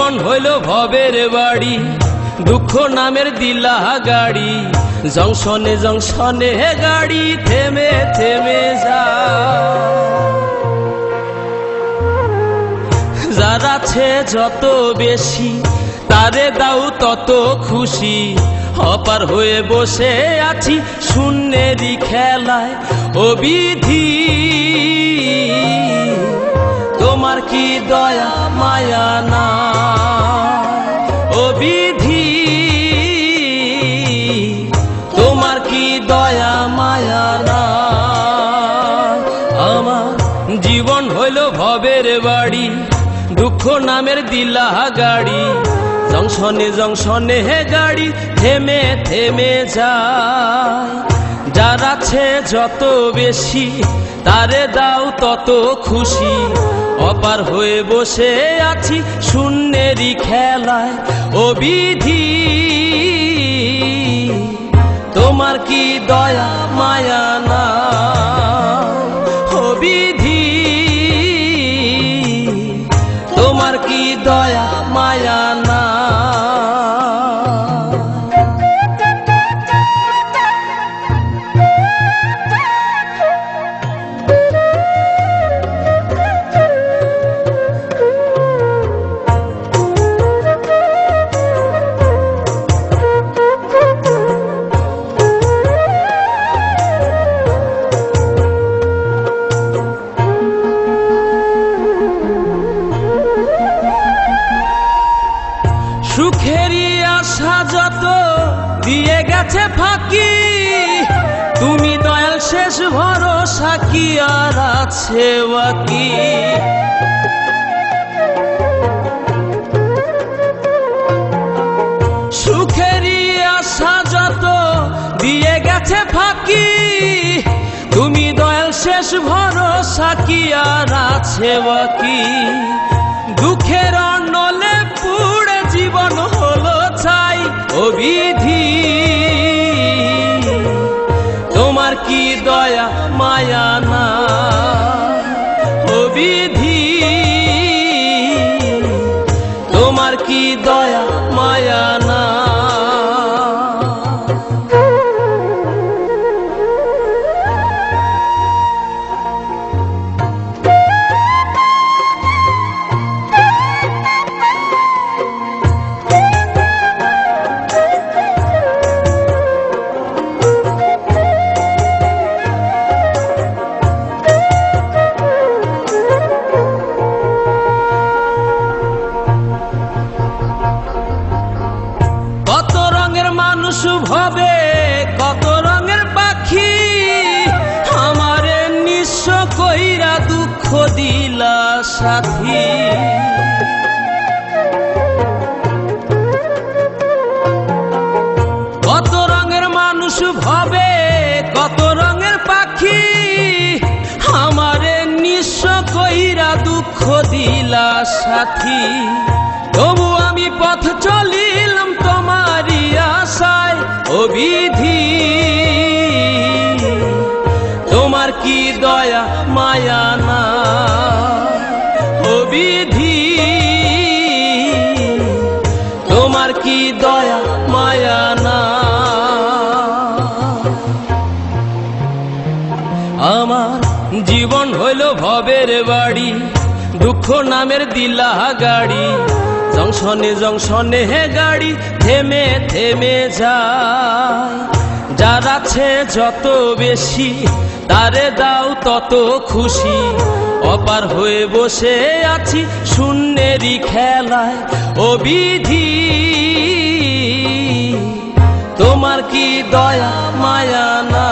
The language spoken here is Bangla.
জীবন হইল ভবের বাড়ি, দুঃখ নামের দিলা গাড়ি, জংশনে জংশনে গাড়ি থেমে থেমে যায়। যার আছে যত বেশি তারে দাও তত খুশি, অপার হয়ে বসে আছি শূন্যেরই খেলায়। ও বিধি তোমার কি দয়া মায়া না, ও বিধি তোমার কি দয়া মায়া না। আমার জীবন হইল ভবের বাড়ি, দুঃখ নামের দিলা গাড়ি, জংশনে জংশনে গাড়ি থেমে থেমে যায়। যার আছে যত বেশি তারে দাও তত খুশি, অপার হয়ে বসে আছি শূন্যেরই খেলায়। ও বিধি তোমার কি দয়া মায়া না, ও বিধি তোমার কি দয়া মায়া না। সুখেরই আশা যত দিয়ে গেছে ফাঁকি, তুমি দয়াল শেষ ভরসা কি আর আছে বাকি। সুখেরই আশা যত দিয়ে গেছে ফাঁকি, তুমি দয়াল শেষ ভরসা কি আর আছে বাকি। দুঃখের অনলে পুড়ে জীবন হলো চাই, ও বিধি তোমার কি দয়া মায়া না, ও বিধি তোমার কি দয়া মায়া না। কত রঙের মানুষ ভবে কত রঙের পাখি, আমারে নিঃস্ব কইরা দুঃখ দিলা সাথী। কত রঙের মানুষ ভবে কত রঙের পাখি, আমারে নিঃস্ব কইরা দুঃখ দিলা সাথী। তবু আমি পথ চলিলাম তোমারই আশায়, ও বিধি তোমার কি দয়া মায়া না, ও বিধি তোমার কি দয়া মায়া না। আমার জীবন হইল ভবের বাড়ি, দুঃখ নামের দিলা গাড়ি, জংশনে জংশনে গাড়ি থেমে থেমে যায়। যার আছে যত বেশি তারে দাও তত খুশি, অপার হয়ে বসে আছি শূন্যেরই খেলায়। ও বিধি তোমার কি দয়া মায়া না।